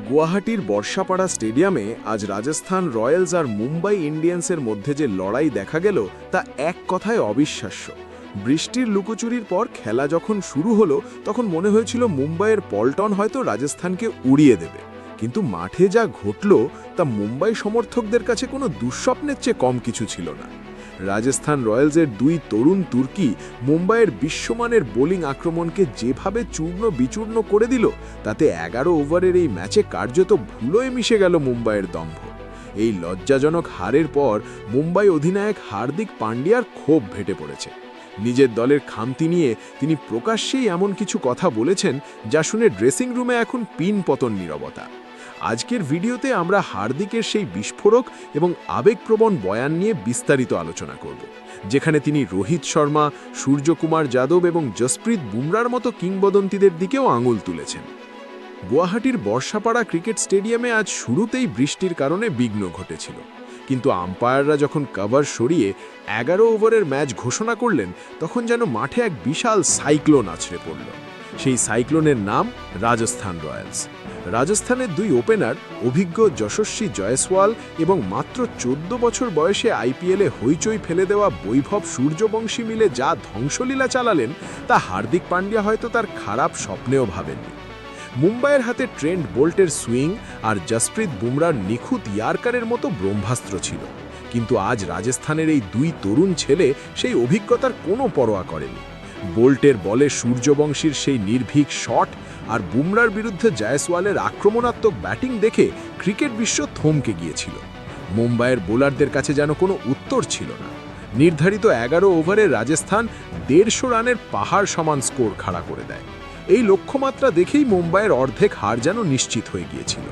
গুয়াহাটির বর্ষাপাড়া স্টেডিয়ামে আজ রাজস্থান রয়্যালস আর মুম্বাই ইন্ডিয়ান্সের মধ্যে যে লড়াই দেখা গেল তা এক কথায় অবিশ্বাস্য। বৃষ্টির লুকোচুরির পর খেলা যখন শুরু হলো তখন মনে হয়েছিল মুম্বাইয়ের পল্টন হয়তো রাজস্থানকে উড়িয়ে দেবে, কিন্তু মাঠে যা ঘটল তা মুম্বাই সমর্থকদের কাছে কোনো দুঃস্বপ্নের চেয়ে কম কিছু ছিল না। রাজস্থান রয়্যালসের দুই তরুণ তুর্কি মুম্বাইয়ের বিশ্বমানের বোলিং আক্রমণকে যেভাবে চূর্ণ বিচূর্ণ করে দিল, তাতে 11 ওভারের এই ম্যাচে কার্যত ধুলোয় মিশে গেল মুম্বাইয়ের দম্ভ। এই লজ্জাজনক হারের পর মুম্বাই অধিনায়ক হার্দিক পান্ডিয়ার ক্ষোভ ভেটে পড়েছে। নিজের দলের খামতি নিয়ে তিনি প্রকাশ্যেই এমন কিছু কথা বলেছেন যা শুনে ড্রেসিং রুমে এখন পিন পতন নীরবতা। আজকের ভিডিওতে আমরা হার্দিকের সেই বিস্ফোরক এবং আবেগপ্রবণ বয়ান নিয়ে বিস্তারিত আলোচনা করব, যেখানে তিনি রোহিত শর্মা, সূর্যকুমার যাদব এবং জসপ্রীত বুমরার মতো কিংবদন্তিদের দিকেও আঙুল তুলেছেন। গুয়াহাটির বর্ষাপাড়া ক্রিকেট স্টেডিয়ামে আজ শুরুতেই বৃষ্টির কারণে বিঘ্ন ঘটেছিল, কিন্তু আম্পায়াররা যখন কভার সরিয়ে 11 ওভারের ম্যাচ ঘোষণা করলেন তখন যেন মাঠে এক বিশাল সাইক্লোন আছড়ে পড়ল। সেই সাইক্লোনের নাম রাজস্থান রয়্যালস। রাজস্থানের দুই ওপেনার অভিজ্ঞ যশস্বী জয়সওয়াল এবং মাত্র 14 বছর বয়সে আইপিএলে হইচই ফেলে দেওয়া বৈভব সূর্যবংশী মিলে যা ধ্বংসলীলা চালালেন তা হার্দিক পান্ডিয়া হয়তো তার খারাপ স্বপ্নেও ভাবেননি। মুম্বাইয়ের হাতে ট্রেন্ট বোল্টের সুইং আর জসপ্রীত বুমরার নিখুঁত ইয়ার্কারের মতো ব্রহ্মাস্ত্র ছিল, কিন্তু আজ রাজস্থানের এই দুই তরুণ ছেলে সেই অভিজ্ঞতার কোনো পরোয়া করেনি। বোল্টের বলে সূর্যবংশীর সেই নির্ভীক শট আর বুমরার বিরুদ্ধে জয়সওয়ালের আক্রমণাত্মক ব্যাটিং দেখে ক্রিকেট বিশ্ব থমকে গিয়েছিল। মুম্বাইয়ের বোলারদের কাছে যেন কোনো উত্তর ছিল না। নির্ধারিত 11 ওভারে রাজস্থান 150 রানের পাহাড় সমান স্কোর খাড়া করে দেয়। এই লক্ষ্যমাত্রা দেখেই মুম্বাইয়ের অর্ধেক হার যেন নিশ্চিত হয়ে গিয়েছিল।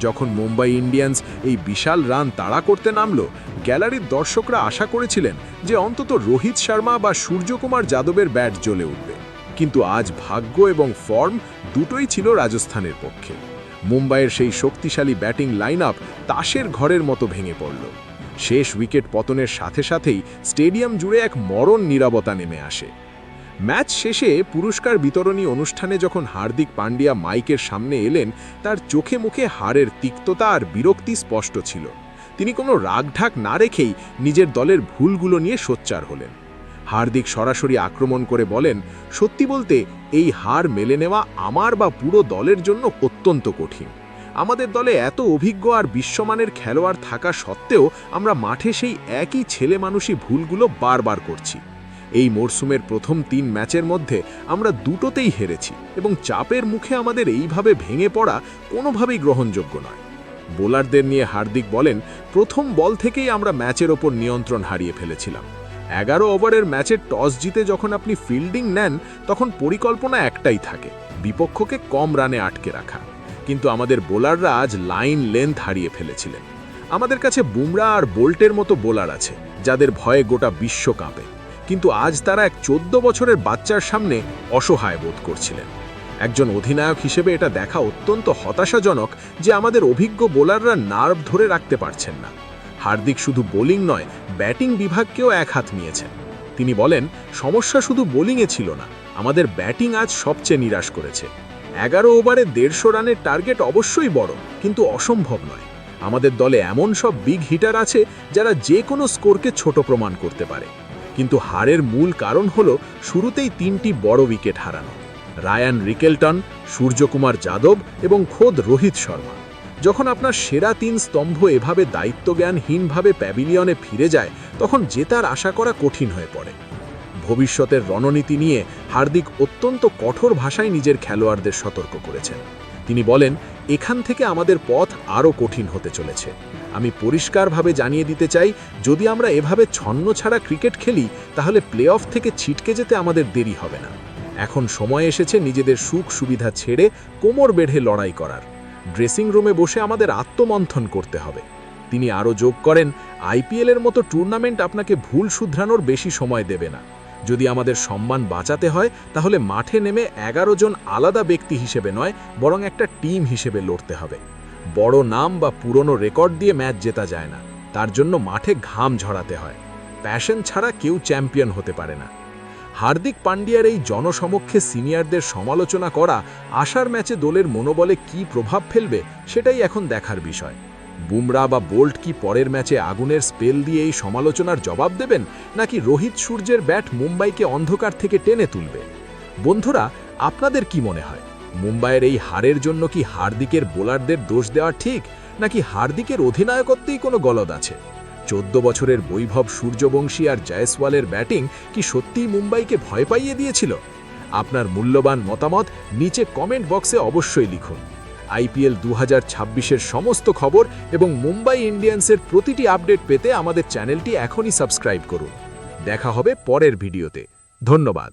যখন মুম্বাই ইন্ডিয়ান্স এই বিশাল রান তাড়া করতে নামল, গ্যালারির দর্শকরা আশা করেছিলেন যে অন্তত রোহিত শর্মা বা সূর্যকুমার যাদবের ব্যাট জ্বলে উঠবে, কিন্তু আজ ভাগ্য এবং ফর্ম দুটোই ছিল রাজস্থানের পক্ষে। মুম্বাইয়ের সেই শক্তিশালী ব্যাটিং লাইন আপ তাসের ঘরের মতো ভেঙে পড়ল। শেষ উইকেট পতনের সাথে সাথেই স্টেডিয়াম জুড়ে এক মরণ নীরবতা নেমে আসে। ম্যাচ শেষে পুরস্কার বিতরণী অনুষ্ঠানে যখন হার্দিক পান্ডিয়া মাইকের সামনে এলেন, তার চোখে মুখে হারের তিক্ততা আর বিরক্তি স্পষ্ট ছিল। তিনি কোনো রাগঢাক না রেখেই নিজের দলের ভুলগুলো নিয়ে সোচ্চার হলেন। হার্দিক সরাসরি আক্রমণ করে বলেন, সত্যি বলতে এই হার মেলে নেওয়া আমার বা পুরো দলের জন্য অত্যন্ত কঠিন। আমাদের দলে এত অভিজ্ঞ আর বিশ্বমানের খেলোয়াড় থাকা সত্ত্বেও আমরা মাঠে সেই একই ছেলে মানুষই ভুলগুলো বারবার করছি। এই মরসুমের প্রথম 3 ম্যাচের মধ্যে আমরা দুটোতেই হেরেছি এবং চাপের মুখে আমাদের এইভাবে ভেঙে পড়া কোনোভাবেই গ্রহণযোগ্য নয়। বোলারদের নিয়ে হার্দিক বলেন, প্রথম বল থেকেই আমরা ম্যাচের ওপর নিয়ন্ত্রণ হারিয়ে ফেলেছিলাম। 11 ওভারের ম্যাচের টস জিতে যখন আপনি ফিল্ডিং নেন তখন পরিকল্পনা একটাই থাকে, বিপক্ষকে কম রানে আটকে রাখা। কিন্তু আমাদের বোলাররা আজ লাইন লেন্থ হারিয়ে ফেলেছিলেন। আমাদের কাছে বুমরা আর বোল্টের মতো বোলার আছে যাদের ভয়ে গোটা বিশ্ব কাঁপে, কিন্তু আজ তারা এক 14 বছরের বাচ্চার সামনে অসহায় বোধ করছিলেন। একজন অধিনায়ক হিসেবে এটা দেখা অত্যন্ত হতাশাজনক যে আমাদের অভিজ্ঞ বোলাররা নার্ভ ধরে রাখতে পারছেন না। হার্দিক শুধু বোলিং নয়, ব্যাটিং বিভাগকেও এক হাত নিয়েছেন। তিনি বলেন, সমস্যা শুধু বোলিংয়ে ছিল না, আমাদের ব্যাটিং আজ সবচেয়ে নিরাশ করেছে। 11 ওভারে 150 রানের টার্গেট অবশ্যই বড়, কিন্তু অসম্ভব নয়। আমাদের দলে এমন সব বিগ হিটার আছে যারা যে কোনো স্কোরকে ছোট প্রমাণ করতে পারে, কিন্তু হারের মূল কারণ হলো শুরুতেই 3টি বড় উইকেট হারানো। রায়ান রিকেলটন, সূর্যকুমার যাদব এবং খোদ রোহিত শর্মা। যখন আপনার সেরা 3 স্তম্ভ এভাবে দায়িত্বজ্ঞানহীনভাবে প্যাভিলিয়নে ফিরে যায় তখন জেতার আশা করা কঠিন হয়ে পড়ে। ভবিষ্যতের রণনীতি নিয়ে হার্দিক অত্যন্ত কঠোর ভাষায় নিজের খেলোয়াড়দের সতর্ক করেছেন। তিনি বলেন, এখান থেকে আমাদের পথ আরও কঠিন হতে চলেছে। আমি পরিষ্কারভাবে জানিয়ে দিতে চাই, যদি আমরা এভাবে ছন্ন ছাড়া ক্রিকেট খেলি তাহলে প্লে অফ থেকে ছিটকে যেতে আমাদের দেরি হবে না। এখন সময় এসেছে নিজেদের সুখ সুবিধা ছেড়ে কোমর বেঁধে লড়াই করার। ড্রেসিং রুমে বসে আমাদের আত্মমন্থন করতে হবে। তিনি আরও যোগ করেন, আইপিএলের মতো টুর্নামেন্ট আপনাকে ভুল শুধরানোর বেশি সময় দেবে না। যদি আমাদের সম্মান বাঁচাতে হয় তাহলে মাঠে নেমে 11 জন আলাদা ব্যক্তি হিসেবে নয়, বরং একটা টিম হিসেবে লড়তে হবে। বড় নাম বা পুরনো রেকর্ড দিয়ে ম্যাচ জেতা যায় না, তার জন্য মাঠে ঘাম ঝরাতে হয়। প্যাশন ছাড়া কেউ চ্যাম্পিয়ন হতে পারে না। হার্দিক পান্ডিয়ার এই জনসমক্ষে সিনিয়রদের সমালোচনা করা আশার ম্যাচে দলের মনোবলে কী প্রভাব ফেলবে সেটাই এখন দেখার বিষয়। বুমরা বা বোল্ট কি পরের ম্যাচে আগুনের স্পেল দিয়ে এই সমালোচনার জবাব দেবেন, নাকি রোহিত সূর্যের ব্যাট মুম্বাইকে অন্ধকার থেকে টেনে তুলবে? বন্ধুরা, আপনাদের কি মনে হয়, মুম্বাইয়ের এই হারের জন্য কি হার্দিকের বোলারদের দোষ দেওয়া ঠিক, নাকি হার্দিকের অধিনায়কত্বেই কোনো গলদ আছে? 14 বছরের বৈভব সূর্যবংশী আর জয়সওয়ালের ব্যাটিং কি সত্যিই মুম্বাইকে ভয় পাইয়ে দিয়েছিল? আপনার মূল্যবান মতামত নিচে কমেন্ট বক্সে অবশ্যই লিখুন। আইপিএল 2026-এর সমস্ত খবর এবং মুম্বাই ইন্ডিয়ান্সের প্রতিটি আপডেট পেতে আমাদের চ্যানেলটি এখনই সাবস্ক্রাইব করুন। দেখা হবে পরের ভিডিওতে। ধন্যবাদ।